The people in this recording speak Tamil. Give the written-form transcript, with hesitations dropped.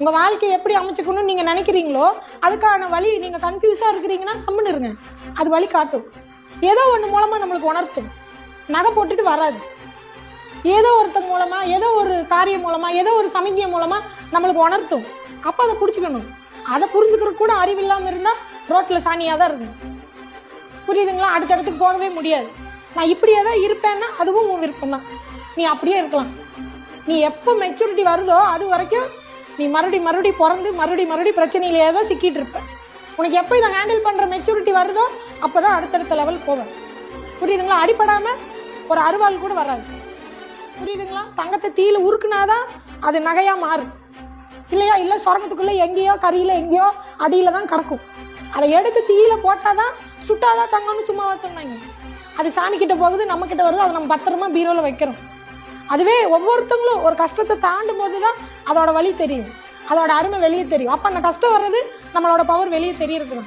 உங்கள் வாழ்க்கையை எப்படி அமைச்சுக்கணும்னு நீங்கள் நினைக்கிறீங்களோ அதுக்கான வழி நீங்கள் கன்ஃபியூஸாக இருக்கிறீங்கன்னா கம்முன்னு இருங்க. அது வழி காட்டும். ஏதோ ஒன்று மூலமாக நம்மளுக்கு உணர்த்தும். நகை போட்டுட்டு வராது. ஏதோ ஒருத்தங்க மூலமாக, ஏதோ ஒரு காரியம் மூலமாக, ஏதோ ஒரு சமிக்ஞை மூலமாக நம்மளுக்கு உணர்த்தும். அப்போ அதை பிடிச்சிக்கணும். அதை புரிஞ்சுக்கிறதுக்கு கூட அறிவு இல்லாமல் இருந்தால் ரோட்டில் சாணியாக தான் இருக்கும். புரியுதுங்களா? அடுத்தடுத்துக்கு போகவே முடியாது. நான் இப்படியே தான் இருப்பேன்னா அதுவும் உன் விருப்பம் தான். நீ அப்படியே இருக்கலாம். நீ எப்போ மெச்சூரிட்டி வருதோ அது வரைக்கும் நீ மறுபடியும் பிறந்து மறுபடியும் பிரச்சனையிலேயே தான் சிக்கிட்டு இருப்ப. உனக்கு எப்போ இதை ஹேண்டில் பண்ணுற மெச்சூரிட்டி வருதோ அப்போ தான் அடுத்தடுத்த லெவல் போவேன். புரியுதுங்களா? அடிப்படாமல் ஒரு அருவாள் கூட வராது. புரியுதுங்களா? தங்கத்தை தீயில உருக்குனாதான் அது நகையாக மாறும். இல்லையா? இல்லை சொரங்கத்துக்குள்ளே எங்கேயோ கரியில் எங்கேயோ அடியில் தான் கிடக்கும். அதை எடுத்து தீயில போட்டாதான் சுட்டாதான் தங்கம்னு சும்மாவா சொன்னாங்க? அது சாமி கிட்ட போகுது, நம்ம கிட்ட வருது, அதை நம்ம பத்திரமா பீரோல வைக்கிறோம். அதுவே ஒவ்வொருத்தங்களும் ஒரு கஷ்டத்தை தாண்டும் போதுதான் அதோட வலி தெரியும், அதோட அருமை வெளியே தெரியும். அப்ப அந்த கஷ்டம் வர்றது நம்மளோட பவர் வெளியே தெரியறது.